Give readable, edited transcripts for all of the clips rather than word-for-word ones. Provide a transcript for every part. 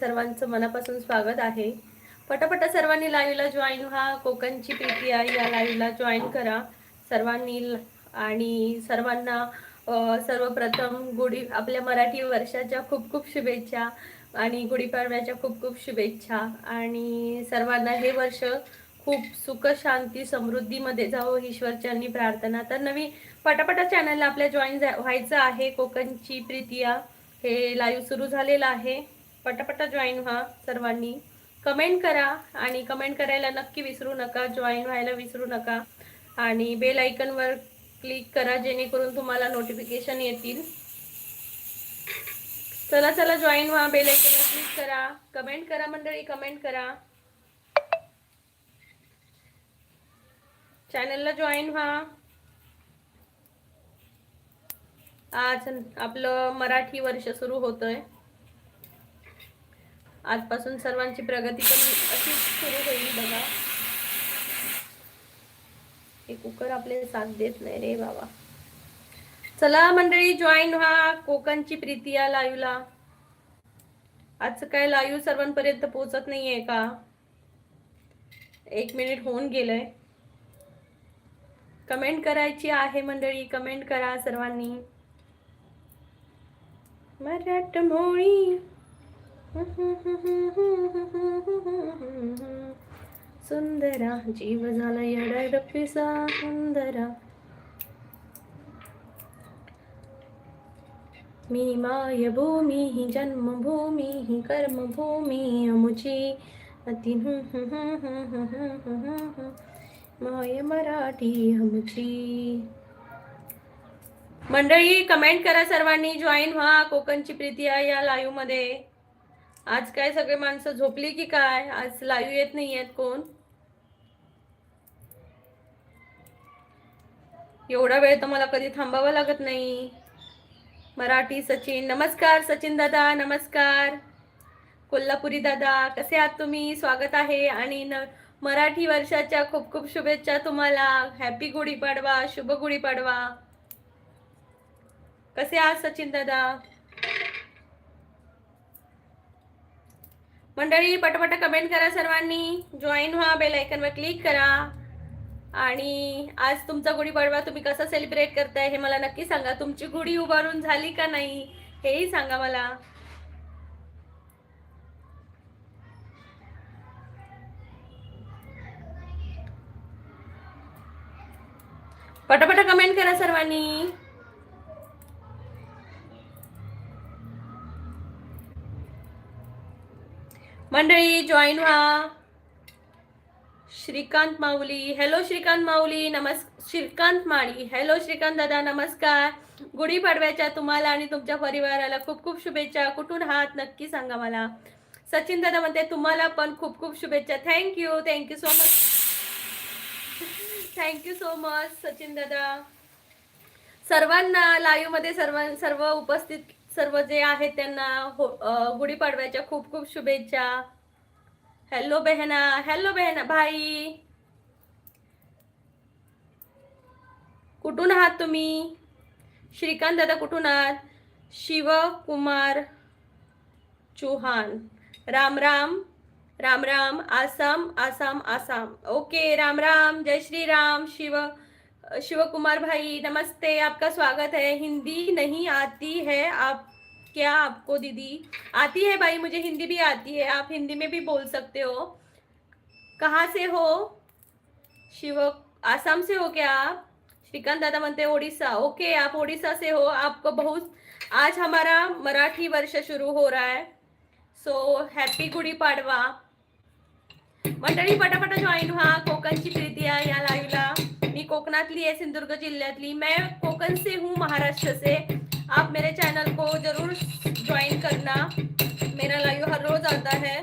सर्वांचं मनापासून स्वागत आहे. पटापट सर्वांनी लाईव्हला जॉईन व्हा. कोकणची प्रीती आहे या लाईव्हला जॉईन करा सर्वांनी. आणि सर्वांना सर्वप्रथम आपल्या मराठी वर्षाच्या खूप खूप शुभेच्छा आणि गुढीपाडव्याच्या खूप खूप शुभेच्छा. आणि सर्वांना हे वर्ष खूप सुख शांती समृद्धीमध्ये जावं ईश्वरचरणी प्रार्थना. तर नवीन पटापटा चॅनलला आपल्या जॉईन व्हायचं आहे. कोकणची प्रीतिया हे लाईव्ह सुरू झालेलं आहे. पटापटा जॉईन व्हा सर्वांनी. कमेंट करा आणि कमेंट करायला नक्की विसरू नका. जॉईन व्हायला विसरू नका आणि बेल आयकॉनवर क्लिक करा जेणेकरून तुम्हाला नोटिफिकेशन येतील. चला चला जॉईन व्हा. बेल आयकॉनवर क्लिक करा. कमेंट करा मंडळी, कमेंट करा. चॅनलला जॉईन व्हा. आज आपलं मराठी वर्ष सुरू होतंय. आजपासून सर्वांची प्रगती पण अशीच सुरू होईल बघा. हे कुकर आपले साथ देत नाही रे बाबा. चला मंडळी जॉईन व्हा. कोकणची प्रीती या लाईव्हला. आज काय लाईव्ह सर्वांपर्यंत पोहोचत नाहीये का? 1 मिनिट होऊन गेलंय. कमेंट करायची आहे मंडळी, कमेंट करा सर्वांनी. मराठमोळी सुंदरा जीव झाला येडा पिसा सुंदरा. मी मायभूमी ही जन्मभूमी ही कर्मभूमी अमुची अति माय मराठी आमची. मंडळी कमेंट करा सर्वांनी, जॉईन व्हा. कोकणची प्रीती आहे या लाईव्ह मध्ये. आज काय सगळे माणसं झोपली की काय? आज लाईव्ह येत नाही आहेत कोण? एवढा वेळ तर मला कधी थांबावं लागत नाही. मराठी सचिन, नमस्कार सचिन दादा, नमस्कार. कोल्हापुरी दादा, कसे आहात तुम्ही? स्वागत आहे. आणि मराठी वर्षाच्या खूप खूप शुभेच्छा तुम्हाला. हॅपी गुढीपाडवा, शुभ गुढीपाडवा. कसे आहात सचिन दादा? मंडळी पटापट कमेंट करा सर्वांनी. जॉईन व्हा. बेल आयकॉनवर क्लिक करा. आणि आज तुमचा गुढीपाडवा तुम्ही कसा सेलिब्रेट करताय हे मला नक्की सांगा. तुमची गुढी उभारून झाली का नाही हेही सांगा मला. पटापट कमेंट करा सर्वांनी. मंडळी जॉईन व्हा. श्रीकांत माऊली, हॅलो श्रीकांत माऊली, श्रीकांत माळी, हॅलो श्रीकांत दादा, नमस्कार. गुढीपाडव्याच्या तुम्हाला आणि तुमच्या परिवाराला खूप खूप शुभेच्छा. कुठून आहात नक्की सांगा मला. सचिन दादा म्हणते तुम्हाला पण खूप खूप शुभेच्छा. Thank you, thank you so much, thank you so much Sachin दादा. सर्वांना लाईव्ह मध्ये सर्व उपस्थित सर्व जे आहेत त्यांना गुढीपाडव्याच्या खूप खूप शुभेच्छा. हॅलो बहना, हॅलो बहना भाई, कुठून आहात तुम्ही? श्रीकांत दादा कुठून आहात? शिवकुमार चौहान, राम राम, राम राम. आसाम, आसाम, आसाम. ओके, राम राम, जय श्री राम. शिवकुमार भाई नमस्ते, आपका स्वागत है. हिंदी नहीं आती है आप क्या? आपको दीदी आती है भाई, मुझे हिंदी भी आती है. आप हिंदी में भी बोल सकते हो. कहाँ से हो? आसाम से हो क्या आप? श्रीकांत दादा म्हणते ओडिशा. ओके, आप ओडिशा से हो. आपको बहुत आज हमारा मराठी वर्ष शुरू हो रहा है. So happy Gudi Padwa. मंडळी पटापट जॉईन व्हा. कोकणची प्रीती आहे या लाईव्हला. मी कोकणातली है, सिंधुदुर्ग जिल्ह्यातली. मैं कोकण से हूँ, महाराष्ट्र से. आप मेरे चैनल को जरूर ज्वाइन करना. मेरा लाइव हर रोज आता है.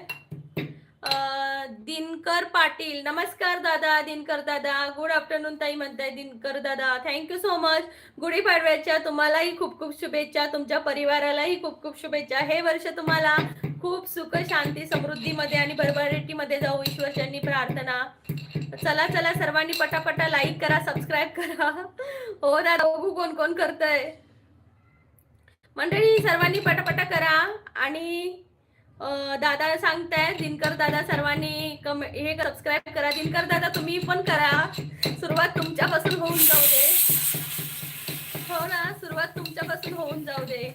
दिनकर पाटील, नमस्कार दादा. दिनकर दादा, गुड आफ्टरनून ताई म्हणताय दिनकर दादा. Thank you so much. गुढीपाडव्याच्या तुम्हालाही खूप खूप शुभेच्छा. तुमच्या परिवारालाही खूप खूप शुभेच्छा. हे वर्ष तुम्हाला खूप सुख शांती समृद्धीमध्ये आणि भरभराटीमध्ये जाऊ ईश्वरचरणी प्रार्थना. चला चला सर्वांनी पटापटा लाईक करा, सबस्क्राईब करा. हो दादा, बघू कोण कोण करतंय. मंडळी सर्वांनी पटापटा करा आणि दादा सांगताय दिनकर दादा सर्वांनी हे सबस्क्राईब करा. दिनकर दादा तुम्ही पण करा. सुरुवात तुमच्यापासून होऊन जाऊ दे. हो ना, सुरुवात तुमच्यापासून होऊन जाऊ दे.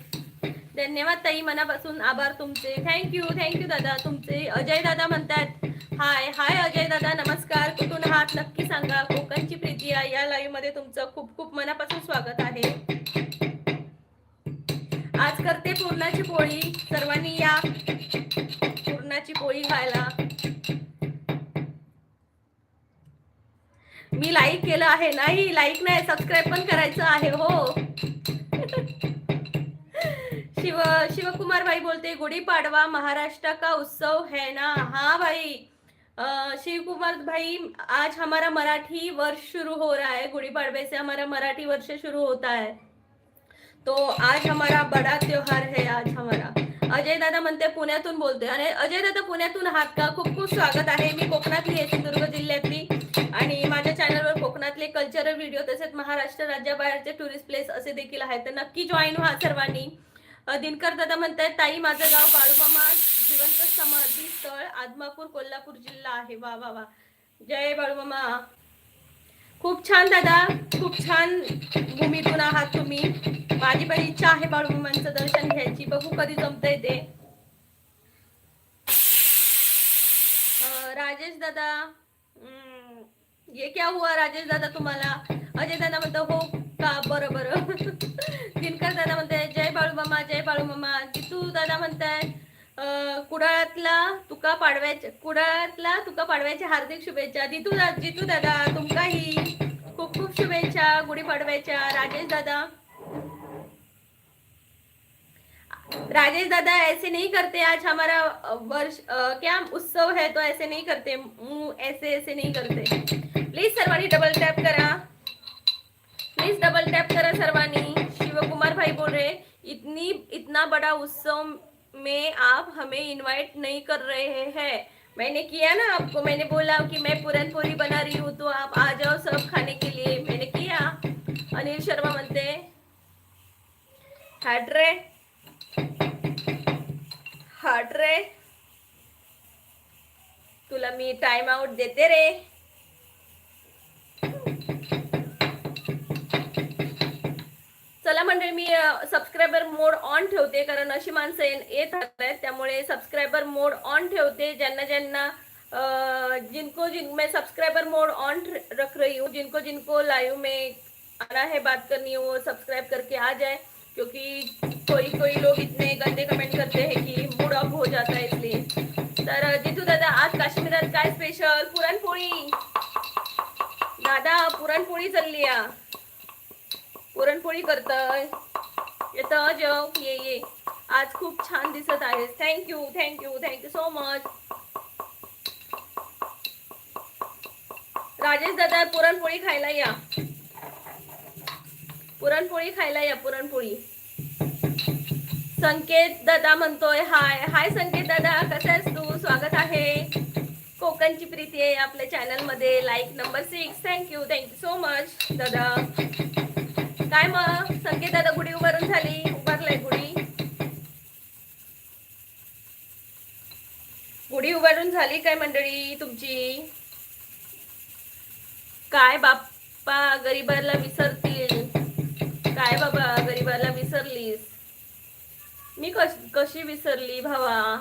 धन्यवाद ताई, मनापासून आभार तुमचे. थँक्यू दादा तुमचे. अजय दादा म्हणतात हाय हाय. अजय दादा नमस्कार. कुठून आहात नक्की सांगा. कोकणची प्रीती या लाईव्ह मध्ये तुमचं खूप खूप मनापासून स्वागत आहे. आज करते पुरणाची पोळी. सर्वांनी या पुरणाची पोळी खायला. मी लाईक केलं आहे. नाही लाईक नाही, सबस्क्राईब पण करायचं आहे. हो शिवकुमार भाई बोलते गुड़ीपाड़वा महाराष्ट्र का उत्सव है ना. हाँ भाई शिव कुमार भाई, आज हमारा मराठी वर्ष शुरू हो रहा है. गुड़ी पाड़वे से हमारा मराठी वर्ष शुरू होता है. तो आज हमारा बड़ा त्योहार है आज हमारा. अजय दादा म्हणते पुण्यातून बोलते. आणि अजय दादा पुण्यातून आहात का? खूप खूप स्वागत आहे. मी कोकणातली आहे, सिंधुदुर्ग जिल्ह्यातली. आणि माझ्या चॅनलवर कोकणातले कल्चरल व्हिडिओ तसेच महाराष्ट्र राज्याबाहेरचे टुरिस्ट प्लेस असे देखील आहेत. तर नक्की जॉईन व्हा सर्वांनी. दिनकर दादा म्हणतायत ताई माझं गाव बाळूमामा जिवंत समाधी स्थळ आदमापूर कोल्हापूर जिल्हा आहे. वा वा वा. जय बाळूमामा. खूप छान दादा, खूप छान भूमीतून आहात तुम्ही. माझी पण इच्छा आहे बाळूमामांचं दर्शन घ्यायची. बघू कधी जमतंय ते. राजेश दादा, ये क्या हुआ राजेश दादा तुम्हाला? अजय दादा म्हणतो हो का, बरं बरं. दिनकर दादा म्हणताय जय बाळूमामा जय बाळूमामा. जितू दादा म्हणताय कुडाळातला तुका पाडव्याच्या हार्दिक शुभेच्छा. जितू दादा तुमकाही खूप खूप शुभेच्छा गुढीपाडव्याच्या. राजेश दादा ऐसे नहीं करते. आज हमारा वर्ष क्या उत्सव है तो ऐसे नहीं करते. ऐसे नहीं करते. प्लीज सर्वांनी डबल टॅप करा. प्लीज डबल टैप करा सर्वानी. शिवकुमार भाई बोल रहे इतना बड़ा उत्सव में आप हमें इनवाइट नहीं कर रहे हैं. मैंने किया ना आपको, मैंने बोला कि मैं पूरनपोली बना रही हूँ तो आप आ जाओ सब खाने के लिए. मैंने किया. अनिल शर्मा म्हणते हार्ट रे तुला मी टाइम आउट देते रे. चला मंडळी, मी सबस्क्रायबर मोड ऑन ठेवते कारण अशी माणसं येत आहेत, त्यामुळे सबस्क्रायबर मोड ऑन ठेवते. ज्यांना जिनको मैं सब्सक्राइबर मोड ऑन रख रही हूँ. जिनको लाइव में आना है, बात करनी है, वो सब्सक्राइब करके आ जाए. क्योंकि कोई लोग इतने गंदे कमेंट करते हैं कि मूड ऑफ हो जाता है इसलिए. तर जितू दादा आज काश्मीरात काय स्पेशल? पुरणपोळी दादा, पुरणपोळी चालली आहे. पुरणपोळी करतोय. येतं जेव, ये आज खूप छान दिसत आहे. Thank you so much. राजेश दादा पुरणपोळी खायला या. पुरणपोळी. संकेत दादा म्हणतोय हाय संकेत दादा, कसा आहेस तू? स्वागत आहे. कोकणची प्रीती आहे आपल्या चॅनल मध्ये. Like number 6. Thank you so much दादा. काय मग संकेत दादा, गुढी उभारून झाली? उभारलाय गुढी उभारून झाली काय मंडळी तुमची? काय बाप्पा गरीबाला विसरतील? काय बाबा गरीबाला विसरलीस? मी कशी विसरली भावा?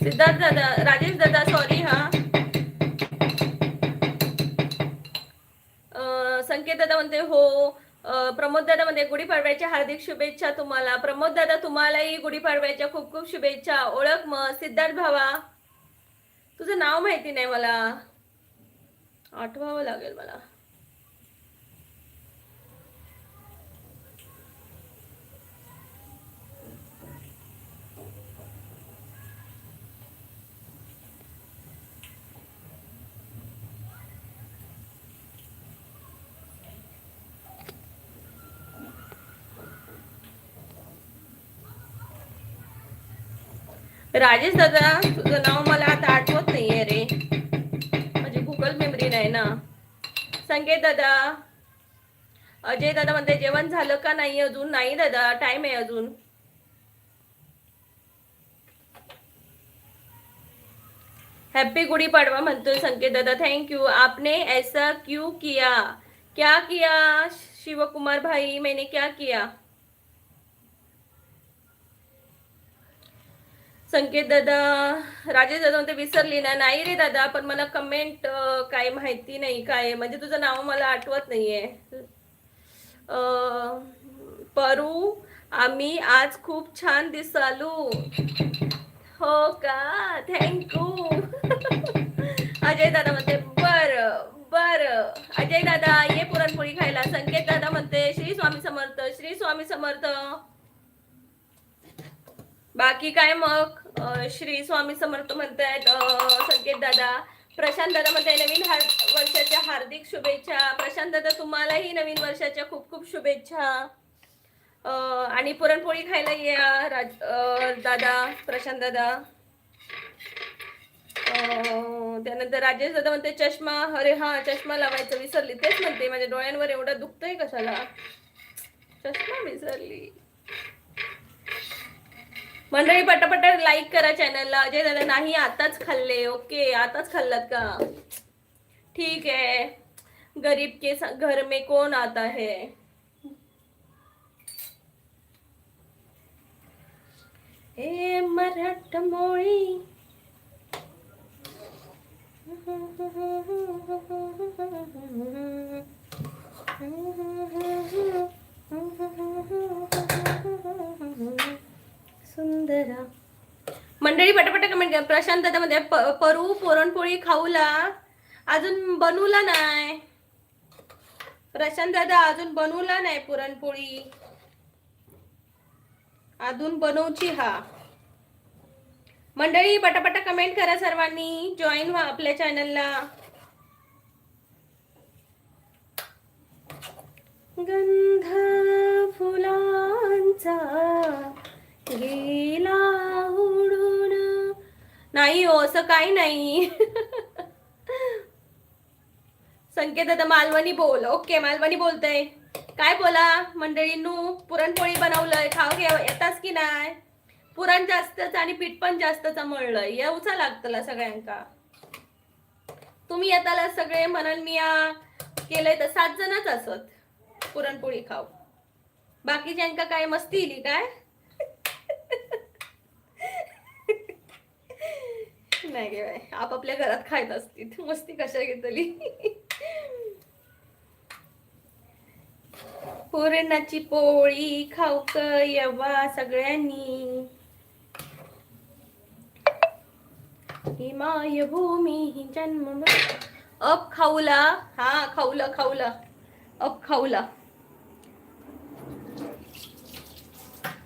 सिद्धार्थ दादा, राजेश दादा सॉरी. संकेत दादा म्हणते हो. प्रमोद दादा म्हणते गुढीपाडव्याच्या हार्दिक शुभेच्छा तुम्हाला. प्रमोद दादा तुम्हालाही गुढीपाडव्याच्या खूप खूप शुभेच्छा. ओळख मग सिद्धार्थ भावा. तुझं नाव माहिती नाही मला, आठवावं लागेल मला. राजेश दादा, तुझं नाव मला आता आठवत नाहीये रे, म्हणजे गुगल मेमरी नाही ना. संकेत दादा, अजय दादा म्हणते जेवण झालं का नाही अजून? नाही दादा, टाइम आहे अजून. हैप्पी गुड़ी पड़वा म्हणतोय संकेत दादा, थैंक यू. आपने ऐसा क्यों किया? क्या किया शिव कुमार भाई, मैंने क्या किया? संकेत दादा, राजेश दादा म्हणते विसरली ना? नाही रे दादा, पण मला कमेंट काय माहिती नाही काय, म्हणजे तुझं नाव मला आठवत नाहीये. परू, आम्ही आज खूप छान दिसालू. हो का, थँक्यू. अजय दादा म्हणते बर बर. अजय दादा ये पुरणपोळी खायला. संकेत दादा म्हणते श्री स्वामी समर्थ, श्री स्वामी समर्थ. बाकी काय मग? श्री स्वामी समर्थ म्हणतायत संकेत दादा. प्रशांत दादा म्हणते नवीन वर्षाच्या हार्दिक शुभेच्छा. प्रशांत दादा तुम्हालाही नवीन वर्षाच्या खूप खूप शुभेच्छा. आणि पुरणपोळी खायला या दादा, प्रशांत दादा. त्यानंतर राजेश दादा म्हणते चष्मा, अरे हा चष्मा लावायचं विसरली, तेच म्हणते माझ्या डोळ्यांवर एवढं दुखतंय कशाला, चष्मा विसरली. मंडळी पटापट लाईक करा चॅनलला. अजय दादा नाही आताच खाल्ले. ओके, आताच खाल्लात का? ठीक आहे. गरीब के घर में कौन आता है. ए मराठमोळी. सुंदरा. मंडळी पटापट कमेंट करा. प्रशांत दादा मध्ये परू पुरणपोळी खाऊला, अजून बनवला नाही. प्रशांत दादा अजून बनवला नाही पुरणपोळी, अजून बनवची हा. मंडळी पटापट कमेंट करा, सर्वांनी जॉईन व्हा आपल्या चॅनलला. गंध फुलांचा गेला उडून. नाही हो, असं काही नाही. संकेत दादा मालवणी बोल. ओके, मालवणी बोलतय. काय बोला मंडळींनू, पुरणपोळी बनवलंय, खाऊ येताच की नाही? पुरण जास्तच आणि पीठ पण जास्तच मळलंय, येऊचा लागतला सगळ्यांका. तुम्ही येताला सगळे म्हणाल मी केलंय तर 7 जणच असत पुरणपोळी खाऊ. बाकीच्यांका काय मस्ती इली काय? नाही गे बाय, आपापल्या घरात खायत असतील, मस्ती कशा घेतली. पुरणाची पोळी खाऊक यवा सगळ्यांनी. ही मायभूमी ही जन्म. अब खाऊला. हा खाऊला खाऊला, अब खाऊला.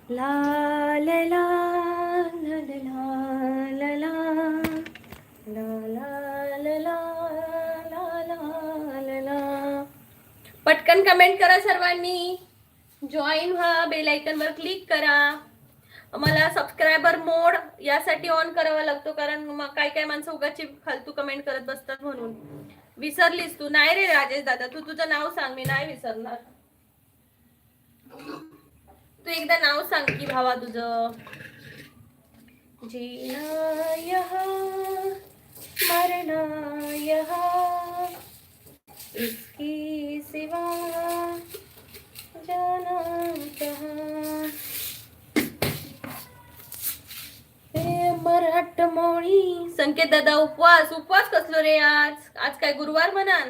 ला ला ला ला ला ला ला ला. पटकन कमेंट करा सर्वांनी, जॉईन व्हा, बेल आयकॉन वर क्लिक करा. मला सबस्क्रायबर मोड यासाठी ऑन करावा लागतो, कारण काय काय माणसं उगाची फालतू कमेंट करत बसतात म्हणून. विसरलीस तू? नाही रे राजेश दादा, तू तुझं नाव सांग, मी नाही विसरणार. तू एकदा नाव सांग की भावा तुझं. जीना यहाँ मरना यहाँ, इसकी सिवा जाना कहाँ. मराठमोळी. संकेत दादा उपवास. उपवास कसलो रे आज? आज काय गुरुवार म्हणान?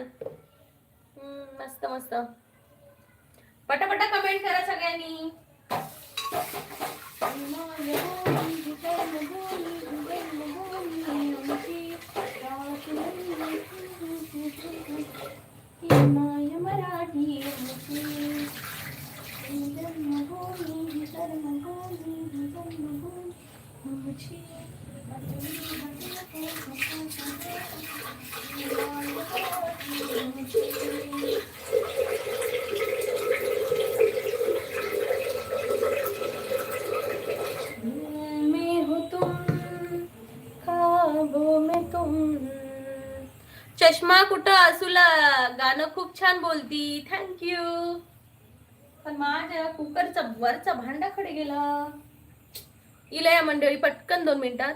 मस्त मस्त. पटापटा कमेंट करा सगळ्यांनी. मराठी चष्मा कुठं असुला गाणं खूप छान बोलती, थँक्यू. पण माझ्या कुकरचा वरचा भांडाकडे गेला. इला या मंडळी पटकन 2 मिनिटात.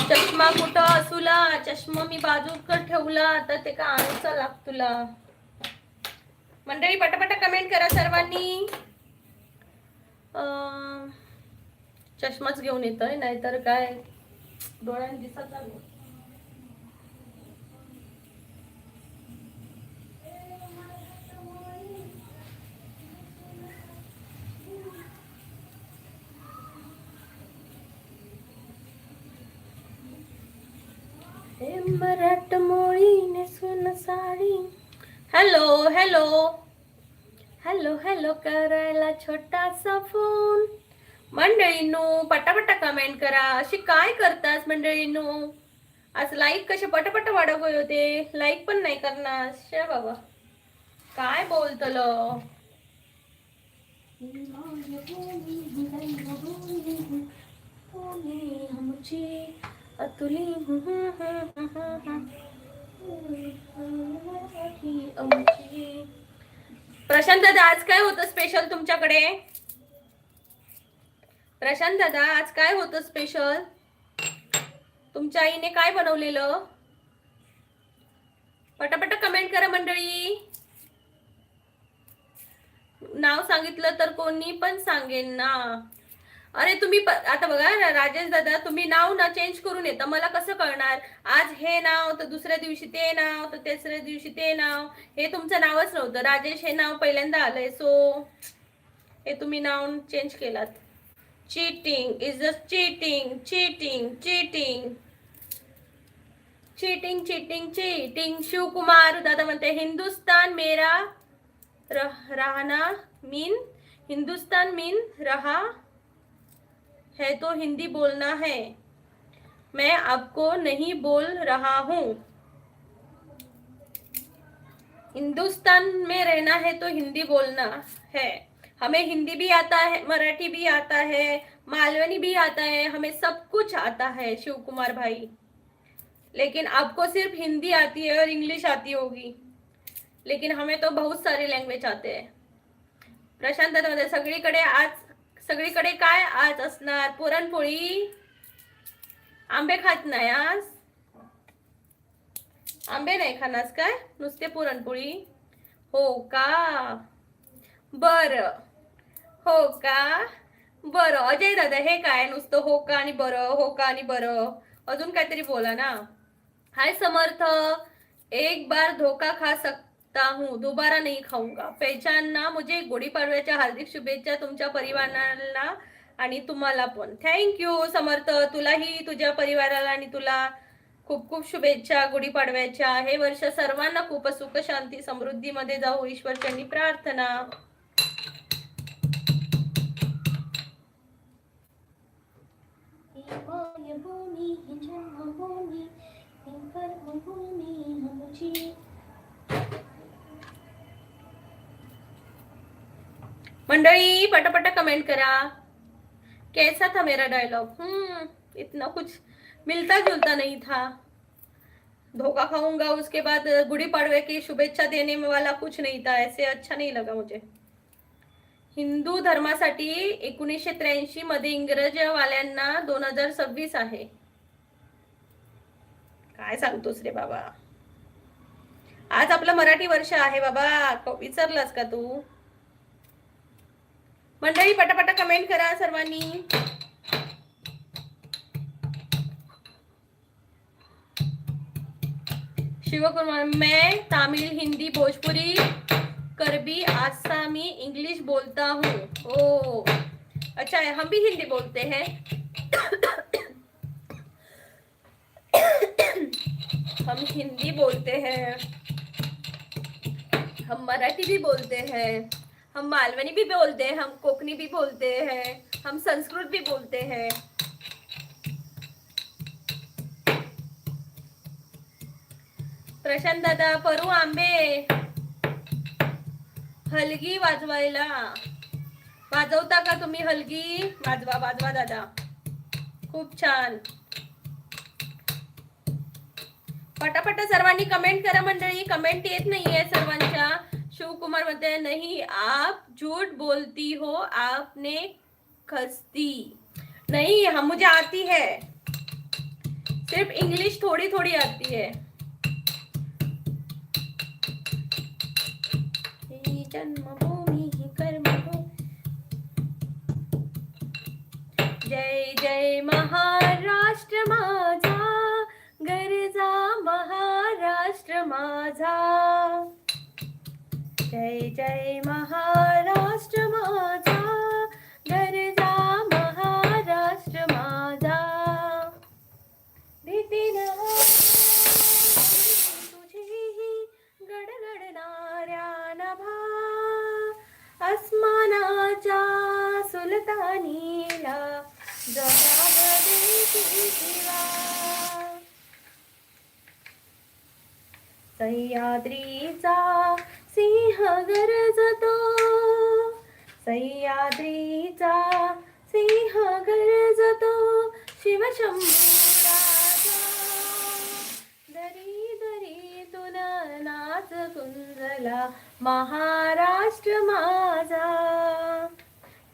चष्मा कुठं असुला, चष्मा मी बाजूकडे ठेवला तर ते का आणचा लाग तुला. मंडळी पटापटा कमेंट करा सर्वांनी. चष्माच घेऊन येतोय, नाहीतर काय डोळ्यांनी दिसत नाही. मराठमोळी नेसून sari. Hello hello hello hello करायला छोटासा फोन. मंडळींनो पटापटा कमेंट करा. अशी काय करतास मंडळींनो? आज लाईक कसे पटापट वाढव होते, लाईक पण नाही करणार शे बाबा. काय बोलतल अतुली. प्रशांत दादा आज काय होतं स्पेशल तुमच्याकडे? प्रशांत दादा आज काय होतं स्पेशल? तुमच्या आईने काय बनवलेलं? पटापट कमेंट करा मंडळी. नाव सांगितलं तर कोणी पण सांगेन ना. अरे तुम्ही आता बघा राजेश दादा, तुम्ही नाव ना चेंज करून येता, मला कसं कळणार? आज हे नाव तर दुसऱ्या दिवशी ते नाव तर तिसऱ्या दिवशी ते नाव. हे तुमचं नावच नव्हतं. राजेश हे नाव पहिल्यांदा आलंय, सो हे तुम्ही नाव चेंज केलात. Cheating is a cheating cheating cheating cheating cheating cheating. Shivkumar दादा म्हणते हिंदुस्तान मेरा रहना मीन, हिंदुस्तान मीन रहा है तो हिंदी बोलना है. मैं आपको नहीं बोल रहा हूँ. हिंदुस्तान में रहना है तो हिंदी बोलना है. हमें हिंदी भी आता है, मराठी भी आता है, मालवनी भी आता है, हमें सब कुछ आता है शिव कुमार भाई. लेकिन आपको सिर्फ हिंदी आती है और इंग्लिश आती होगी, लेकिन हमें तो बहुत सारे लैंग्वेज आते हैं. प्रशांत दादा सगळीकडे आज, सगळीकडे काय आज असणार? पुरणपोळी. आंबे खात नाही आज? आंबे नाही खानास काय, नुसते पुरणपोळी? हो का, बर. हो का, बर. अजय दादा हे काय नुसतं हो का आणि बरं, हो का आणि बरं, अजून काहीतरी बोला ना. हाय समर्थ. एक बार धोखा खा सकता हूँ, दोबारा नहीं खाऊंगा. पहचानना मुझे गुढी पाडव्याच्या हार्दिक शुभेच्छा तुमच्या परिवाराला आणि तुम्हाला पण. थँक्यू समर्थ, तुलाही तुझ्या परिवाराला आणि तुला खूप खूप शुभेच्छा गुढीपाडव्याच्या. हे वर्ष सर्वांना खूप सुख शांती समृद्धी मध्ये जाऊ ईश्वरचरणी प्रार्थना. मंडळी पटापटा कमेंट करा. कैसा था मेरा डायलॉग? इतना कुछ मिलता जुलता नहीं था. धोखा खाऊंगा उसके बाद गुड़ी पाड़वे की शुभेच्छा देने में वाला कुछ नहीं था. ऐसे अच्छा नहीं लगा मुझे. हिंदू धर्मासाठी 1983 मध्ये, इंग्रजवाल्यांना 2026 आहे. काय सांगतोस रे बाबा? आज आपलं मराठी वर्ष आहे बाबा, विसरलास का तू? मंडळी पटापटा कमेंट करा सर्वांनी. शिवकुमार, मैं तमिल, हिंदी, भोजपुरी, करबी, आसामी, इंग्लिश बोलता हूँ. ओ अच्छा है, हम भी हिंदी बोलते हैं. हम हिंदी बोलते हैं, हम मराठी भी बोलते हैं, हम मालवणी भी बोलते हैं, हम कोकणी भी बोलते हैं, हम संस्कृत भी बोलते हैं. प्रशांत दादा, परू आंबे, हलगी वाजवायला. वाजवता का तुम्ही हलगी? वाजवा वाजवा दादा, खूप छान. पटापट सर्वांनी कमेंट करा मंडळी, कमेंट येत नाहीये सर्वांच्या. शिवकुमार म्हणते नहीं आप झूठ बोलती हो, आपने खस्ती नहीं. हम मुझे आती है, सिर्फ इंग्लिश थोड़ी थोड़ी आती है. जन्मभूमि ही कर्मभूमि. जय जय महाराष्ट्र माझा, गरजा महाराष्ट्र माझा. जय जय महाराष्ट्र माझा, गरजा महाराष्ट्र माझा. भीतीने तुझीही गडगडणाऱ्या नभा, आसमानाच्या सुलतानीला जबाब देती शिवा. सह्याद्रीचा सिंह गरजतो, सह्याद्रीचा सिंह गरजतो, शिवशंभू राजा. दरी दरीतून नाच कुंजला महाराष्ट्र माझा.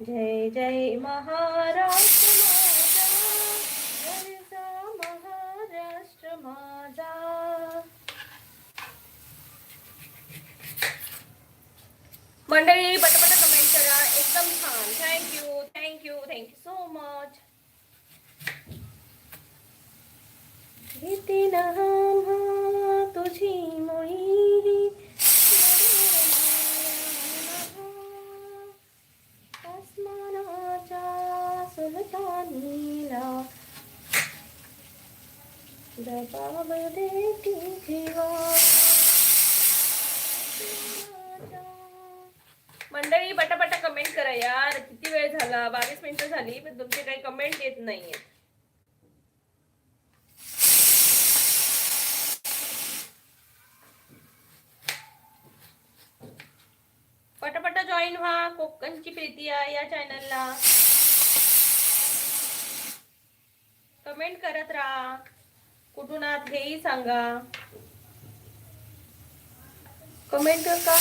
जय जय महाराष्ट्र माझा, गरजा महाराष्ट्र माझा. मंडळी पटपट कमेंट करा, एकदम छान. Thank you thank you thank you so much. भीती ना तुझी मोही, आसमानाच्या सुलतानीला जबाब देती जीवा. मंडळी पटापटा कमेंट करा यार, किती वेळ झाला, 22 मिनिटं झाली पण तुमचे काही कमेंट येत नाहीये. पटापटा जॉईन व्हा कोकणची प्रीती या चॅनलला. कमेंट करत राहा, कुठून आहात हेही सांगा. कमेंट का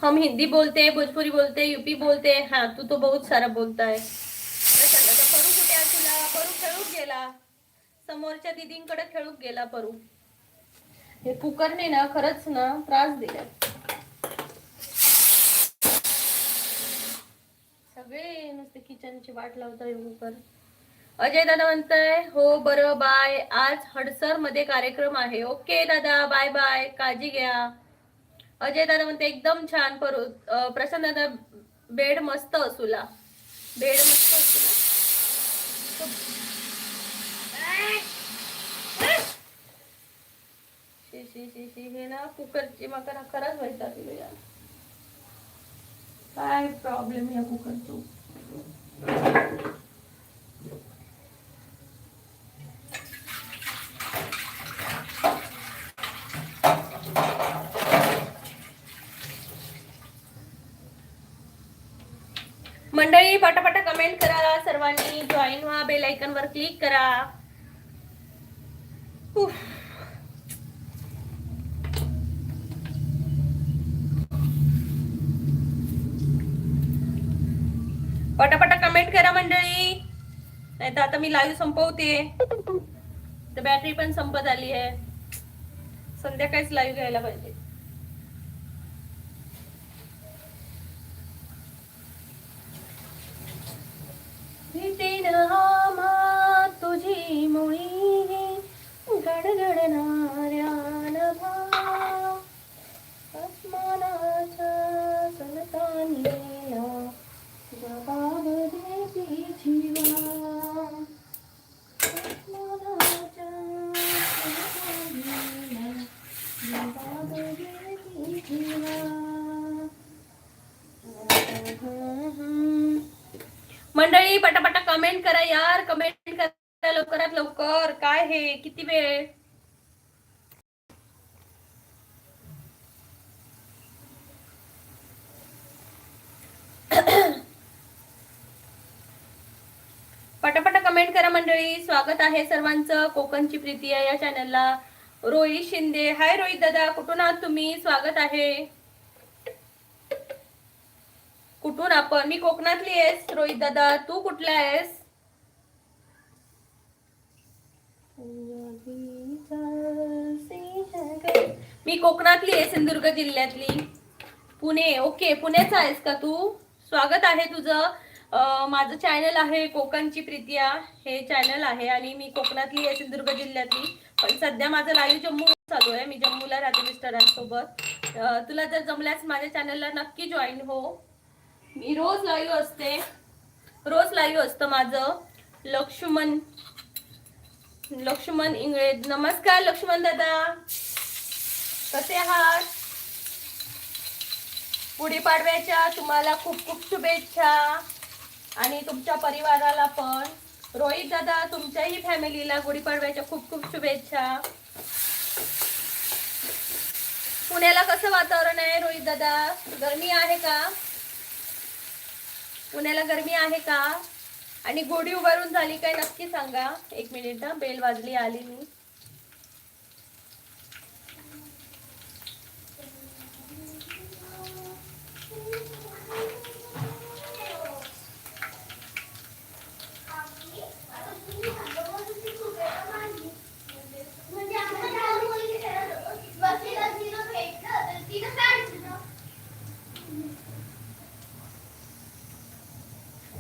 हम हिंदी बोलते हैं, भोजपुरी बोलते हैं, यूपी बोलते हैं. हाँ तू तो बहुत सारा बोलता है. परू कुठे आहे तुला? परू खेळूक गेला, समोरच्या दीदींकडे खेळूक गेला परू. हे कुकरने ना खरंच ना त्रास दिला. सगळे नुसते किचनची वाट लावताय कुकर. अजय दादा म्हणताय हो बरं बाय, आज हडसर मध्ये कार्यक्रम आहे. ओके दादा बाय बाय, काळजी घ्या. अजय दादा म्हणते एकदम छान. प्रशांत दादा बेड मस्त असुला, बेड मस्त असुला. हे ना कुकरची मका खरंच व्हायचा तिला. काय प्रॉब्लेम या कुकरचा. मंडळी पटापटा कमेंट करा सर्वांनी, जॉईन व्हा, बेल आयकॉन वर क्लिक करा. पटापटा कमेंट करा मंडळी, नाही तर आता मी लाईव्ह संपवते. तर बॅटरी पण संपत आली आहे. संध्याकाळीच लाईव्ह घ्यायला पाहिजे. तुझी मुळी गडगडणाऱ्या नभा, आसमानाच्या यार, कमेंट करा लवकरात लवकर. काय हे, किती वेळ? पटापटा कमेंट करा मंडळी. स्वागत आहे सर्वांचं कोकणची प्रीती या चॅनलला. रोहित शिंदे, हाय रोहित दादा, कुठून आहात तुम्ही? स्वागत आहे. कुठून आपण? मी कोकणातली आहेस रोहित दादा, तू कुठला आहेस? मी कोकणातली आहे, सिंधुदुर्ग जिल्ह्यातली. पुणे. ओके, पुण्याचा आहेस का तू? स्वागत आहे तुझं. माझं चॅनल आहे कोकणची प्रीतिया, हे चॅनल आहे आणि मी कोकणातली आहे, सिंधुदुर्ग जिल्ह्यातली. पण सध्या माझं लाईव्ह जम्मू चालू आहे. मी जम्मूला राहते मिस्टरांसोबत. तुला जर जमल्यास माझ्या चॅनलला नक्की जॉईन हो. मी रोज लाईव्ह असते, रोज लाईव्ह असतं माझं. लक्ष्मण इंगळे, नमस्कार लक्ष्मण दादा, कसे आहात? गुढीपाडव्याच्या तुम्हाला खूप खूप शुभेच्छा आणि तुमच्या परिवाराला पण. रोहित दादा, तुमच्याही फॅमिलीला गुढीपाडव्याच्या खूप खूप शुभेच्छा. पुण्याला कसं वातावरण आहे रोहित दादा? गरमी आहे का? पुण्याला गरमी आहे का? आणि गुढी उभारून झाली काय नक्की सांगा. एक मिनिट, बेल वाजली, आली मी.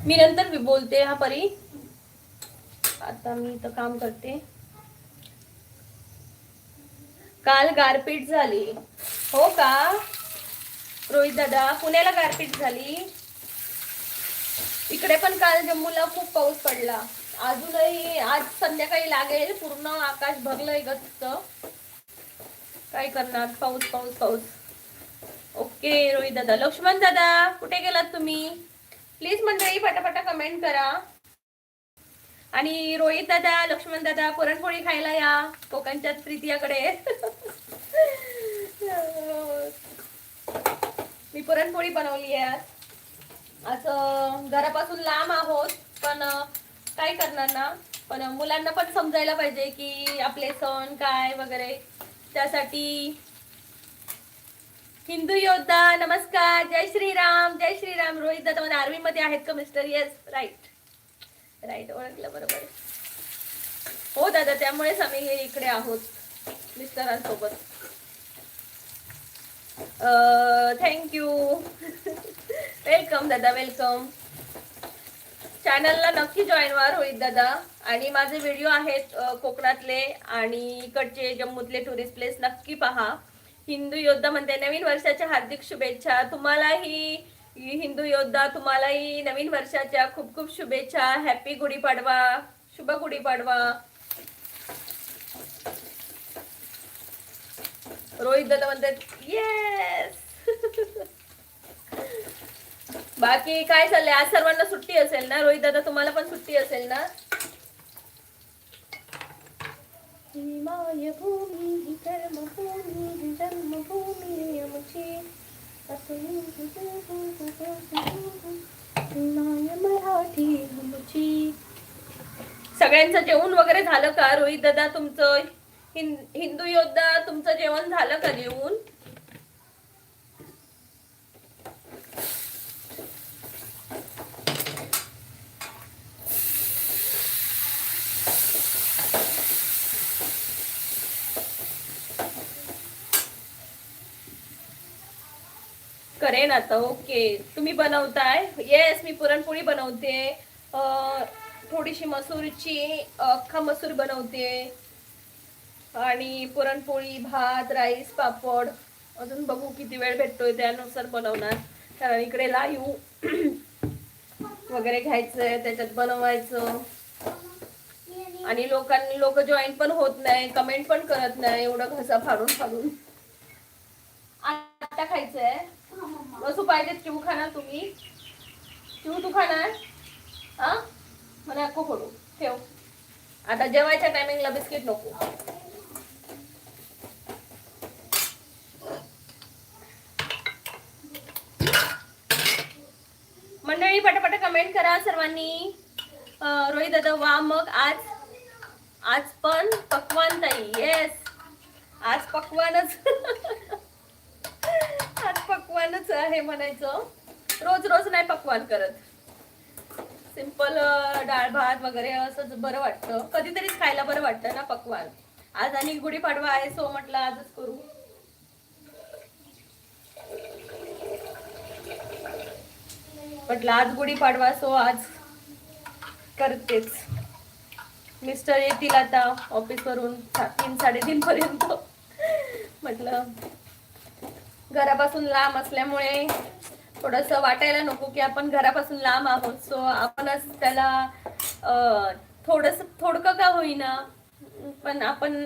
मी नंतर बोलते हा परी, आता मी तर काम करते. काल गारपीट झाली हो का रोहित दादा? पुण्याला गारपीट झाली. इकडे पण काल जम्मूला खूप पाऊस पडला. अजूनही आज संध्याकाळी लागेल. पूर्ण आकाश भरलंय गच्च. काय करणार, पाऊस पाऊस पाऊस. ओके रोहित दादा. लक्ष्मण दादा, कुठे गेलात तुम्ही? प्लीज मंडळी पटापटा कमेंट करा. आणि रोहित दादा, लक्ष्मण दादा, पुरणपोळी खायला या कोकणच्याच प्रीतियाकडे. मी पुरणपोळी बनवली आहे असं. घरापासून लांब आहोत पण काय करणार ना. पण मुलांना पण समजायला पाहिजे की आपले सण काय वगैरे, त्यासाठी. हिंदू योद्धा, नमस्कार, जय श्रीराम, जय श्रीराम. रोहित दादा मला आर्मी मध्ये आहेत का मिस्टर? येस, राईट राईट, ओळखलं बरोबर. हो दादा, त्यामुळेच आम्ही इकडे आहोत मिस्टरांसोबत. थँक्यू. वेलकम दादा, वेलकम. चॅनलला नक्की जॉईन व्हा रोहित दादा. आणि माझे व्हिडिओ आहेत कोकणातले आणि इकडचे जम्मूतले टुरिस्ट प्लेस नक्की पहा. हिंदू योद्धा म्हणते नवीन वर्षाच्या हार्दिक शुभेच्छा. तुम्हालाही हिंदू योद्धा, तुम्हालाही नवीन वर्षाच्या खूप खूप शुभेच्छा. हॅपी गुढीपाडवा, शुभ गुढीपाडवा. रोहित दादा म्हणतात येस. बाकी काय चाललंय? आज सर्वांना सुट्टी असेल ना रोहित दादा? तुम्हाला पण सुट्टी असेल ना? मायभूमी कर्मभूमी जन्मभूमी आमची मराठी आमची. सगळ्यांचं जेवण वगैरे झालं का रोहित दादा? तुमचं हिंदू योद्धा, तुमचं जेवण झालं का जेवून? करेन आता. ओके, तुम्ही बनवताय? येस, मी पुरणपोळी बनवते. थोडीशी मसूरची अख्खा मसूर बनवते आणि पुरणपोळी, भात, राईस, पापड. अजून बघू किती वेळ भेटतोय त्यानुसार बनवणार. कारण इकडे लाईव्ह वगैरे घ्यायचंय, त्याच्यात बनवायचं. आणि लोक जॉईन पण होत नाही, कमेंट पण करत नाही. एवढं घसा फाडून फाडून. आता खायचंय. वसू पाहिजे चिव खाणार तुम्ही? चिव तू खाणार? हा, मला नको फोडू, ठेव. आता जेवायच्या टायमिंगला बिस्किट नको. मंडळी पटापट कमेंट करा सर्वांनी. रोहित दादा वा, मग आज पण पक्वान ताई. येस, आज पक्वानच. आज पक्वानच आहे म्हणायचं. रोज रोज नाही पक्वान करत. सिंपल डाळ भात वगैरे असं बरं वाटतं, कधीतरीच खायला बरं वाटतं ना पक्वान. आज आणि गुढीपाडवा आहे, सो म्हटलं आजच करू. म्हटलं आज गुढीपाडवा, सो आज करतेच. मिस्टर येतील आता ऑफिसवरून 3-3:30 पर्यंत. म्हटलं घरापासून लांब असल्यामुळे थोडस वाटायला नको की आपण घरापासून लांब आहोत, सो आपणच त्याला थोडकं का होईना पण आपण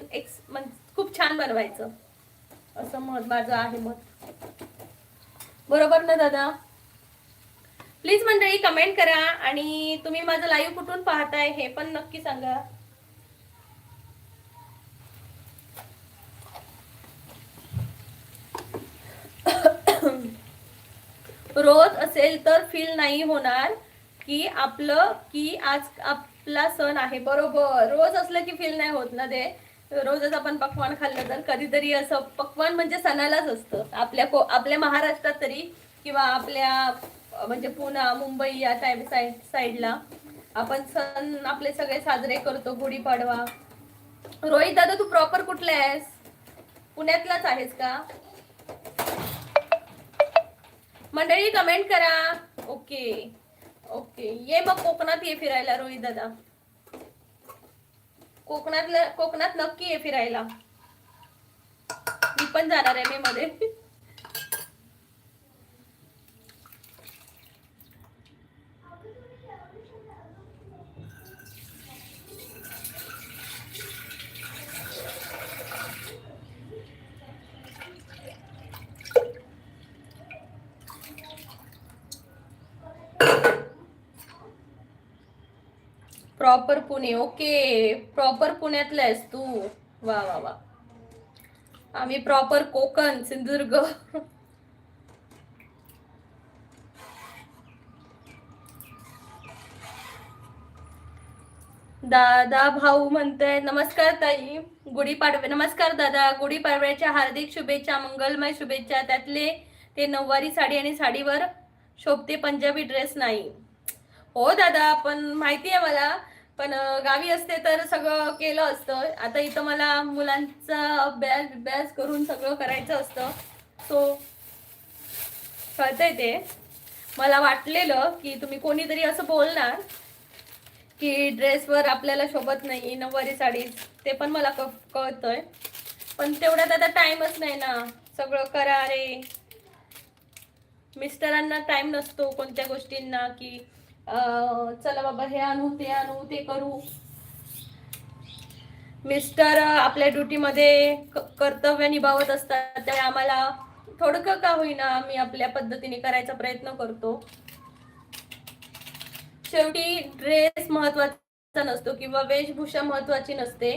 खूप छान बनवायचं, असं माझं आहे मत. बरोबर ना दादा? प्लीज मंडळी कमेंट करा आणि तुम्ही माझं लाईव्ह कुठून पाहताय हे पण नक्की सांगा. रोज असेल तर फील नाही होणार की आज आपला सण आहे. बरोबर, रोज असलं की फील नाही होत ना ते. रोजच आपण पक्वान खाल्लं तर कधीतरी असं पक्वान म्हणजे सणालाच असतं आपल्या महाराष्ट्रात तरी, किंवा आपल्या म्हणजे पुणे मुंबई या साईडला आपण सण आपले सगळे साजरे करतो. गुढीपाडवा. रोहित दादा तू प्रॉपर कुठला आहेस? पुण्यातलाच आहेस का? मंडळी कमेंट करा. ओके ओके, ये मग कोकणात ये फिरायला रोहित दादा. कोकणात नक्की ये फिरायला. मी पण जाणार आहे मे मध्ये. प्रॉपर पुणे. ओके, प्रॉपर पुण्यातला आहेस तू. वा वा वा. आम्ही प्रॉपर कोकण, सिंधुदुर्ग. दादा भाऊ म्हणतोय नमस्कार ताई, गुढीपाडवे. नमस्कार दादा, गुढीपाडव्याच्या हार्दिक शुभेच्छा, मंगलमय शुभेच्छा. त्यातले ते नऊवारी साडी आणि साडीवर शोभते पंजाबी ड्रेस नाही. हो दादा, पण माहिती आहे मला, पण गावी असते तर सगळं केलं असतं. आता इथं मला मुलांचा अभ्यास करून सगळं करायचं असतं, सो कळतंय ते. मला वाटलेलं की तुम्ही कोणीतरी असं बोलणार की ड्रेसवर आपल्याला शोभत नाही नऊवारी साडी, ते पण मला कळतंय, पण तेवढ्यात आता टाइमच नाही ना. सगळं करा रे. मिस्टरांना टाइम नसतो कोणत्या गोष्टींना की चला बाबा हे आणू ते करू. मिस्टर आपल्या ड्युटीमध्ये कर्तव्य निभावत असतात, त्यामुळे आम्हाला थोडकं का होईना आम्ही आपल्या पद्धतीने करायचा प्रयत्न करतो. शेवटी ड्रेस महत्वाचा नसतो किंवा वेशभूषा महत्वाची नसते,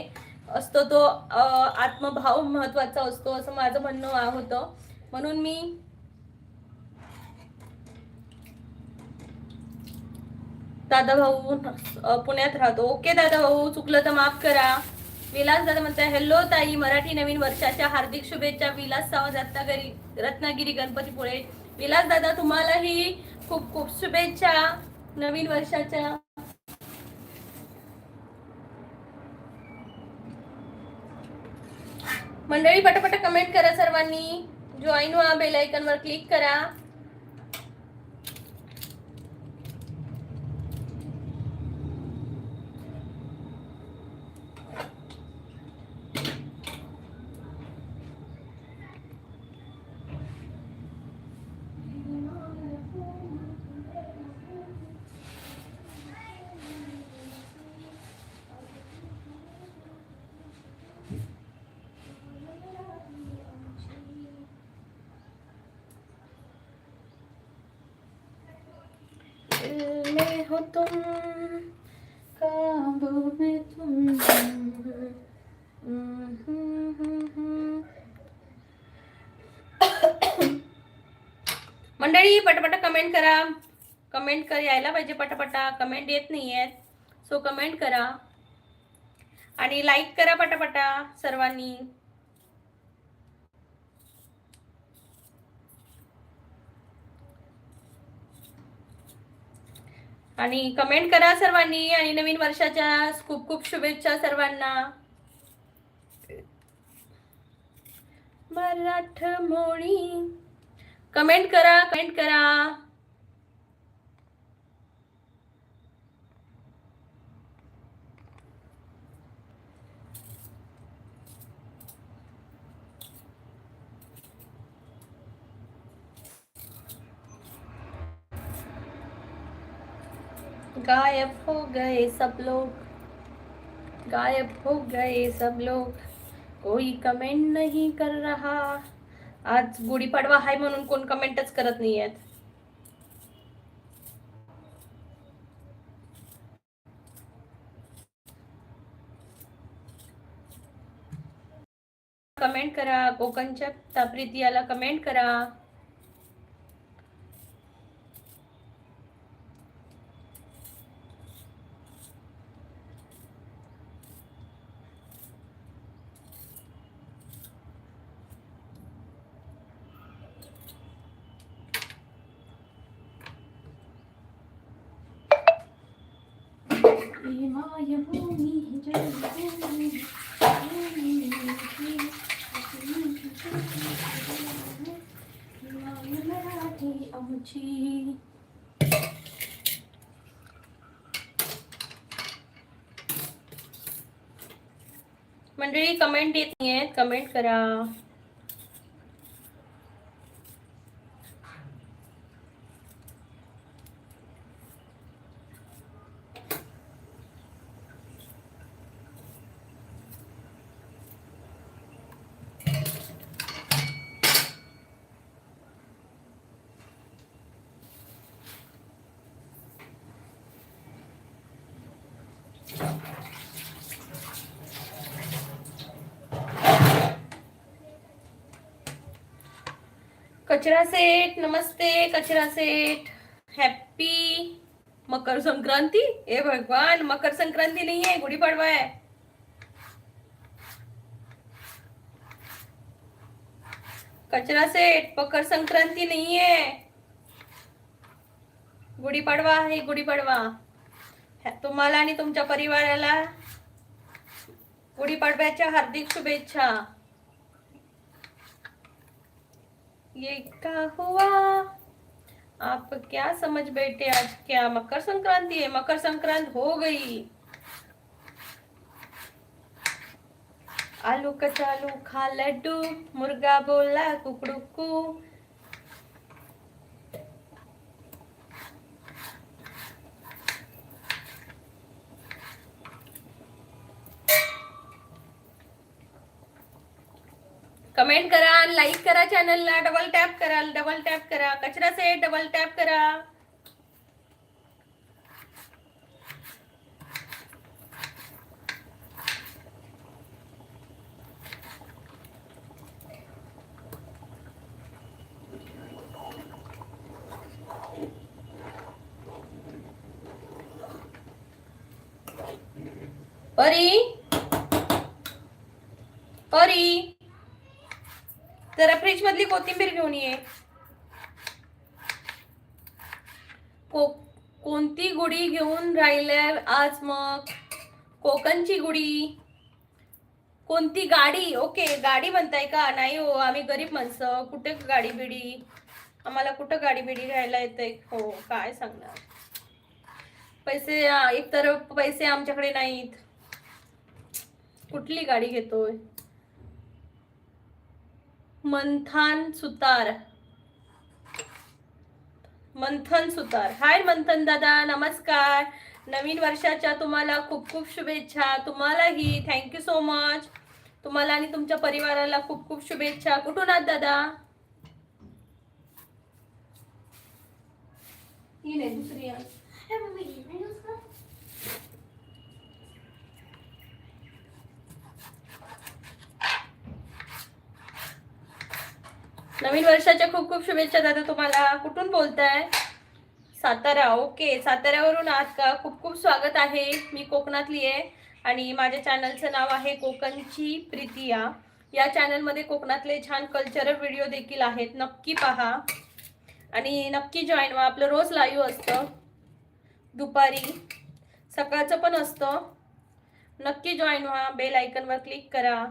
असतो तो आत्मभाव महत्वाचा असतो, असं माझं म्हणणं होतं. म्हणून मी दादा भाऊ पुण्यात राहतो. ओके दादा भाऊ, चुकलं तर माफ करा. विलास दादा म्हणताय हॅलो ताई, मराठी नवीन वर्षाच्या हार्दिक शुभेच्छा. विलास सावंत, रत्नागिरी गणपतीपुळे. विलास दादा तुम्हालाही खूप खूप शुभेच्छा नवीन वर्षाच्या. मंडळी पटापट कमेंट करा सर्वांनी, जॉईन व्हा, बेल आयकॉन वर क्लिक करा. में हो तुम काबू में तुम. मंडळी पटापटा कमेंट करा. कमेंट कर यायला पाहिजे पटापटा. कमेंट येत नाही आहेत, सो कमेंट करा आणि लाईक करा पटापटा सर्वांनी. आणि कमेंट करा सर्वांनी. आणि नवीन वर्षाच्या खूप खूप शुभेच्छा सर्वांना. मराठमोळी कमेंट करा, कमेंट करा. गायब हो गए सब लोग, गायब हो गए सब लोग, कोई कमेंट नहीं कर रहा. आज गुढीपाडवा आहे म्हणून कोण कमेंटच करत नाही आहेत. कमेंट करा. कोकणच्या प्रीतियाला कमेंट करा. मंडळी कमेंट येत नाही आहेत, कमेंट करा. कचरा सेठ नमस्ते. कचरा सेठ हैप्पी मकर संक्रांति. ए भगवान, मकर संक्रांति नहीं है, गुड़ी पड़वा है. कचरा सेठ मकर संक्रांति नहीं है, गुढीपाडवा आहे. गुढीपाडवा तुम्हाला आणि तुमच्या परिवाराला गुढीपाडव्याच्या हार्दिक शुभेच्छा. ये क्या हुआ, आप क्या समझ बैठे? आज क्या मकर संक्रांति है? मकर संक्रांत हो गई. आलू कचालू खा लड्डू, मुर्गा बोला कुकड़ुकू. कमेंट करा, लाईक करा, चॅनलला डबल टॅप करा, डबल टॅप करा. कचरा से डबल टॅप करा. परी परी जरा फ्रीज मधली कोथिंबीर घेऊन ये. कोणती गुढी घेऊन राहिल्या आज? मग कोकणची गुढी. कोणती गाडी? ओके गाडी म्हणताय का? नाही हो, आम्ही गरीब माणसं, कुठे गाडी बिडी, आम्हाला कुठं गाडी बिडी घ्यायला येते हो. काय सांगणार, पैसे एकतर पैसे आमच्याकडे नाहीत, कुठली गाडी घेतोय. मंथन सुतार, मंथन सुतार. हाय मंथन दादा, नमस्कार. नवीन वर्षाच्या तुम्हाला खूप खूप शुभेच्छा. तुम्हालाही थँक्यू सो मच. तुम्हाला आणि तुमच्या परिवाराला खूप खूप शुभेच्छा. कुठून आहात दादा? ही नाही दुसरी आहे. नवीन वर्षाच्या खूप खूप शुभेच्छा दादा तुम्हाला. कुठून बोलताय? सातारा. ओके, साताऱ्यावरून आहात का? खूप खूप स्वागत आहे. मी कोकणातली आहे आणि माझ्या चॅनलचं नाव आहे कोकणची प्रीतिया. या चॅनलमध्ये कोकणातले छान कल्चरल व्हिडिओ देखील आहेत, नक्की पहा आणि नक्की जॉईन व्हा. आपलं रोज लाईव्ह असतं, दुपारी सकाळचं पण असतं. नक्की जॉईन व्हा. बेल आयकनवर क्लिक करा.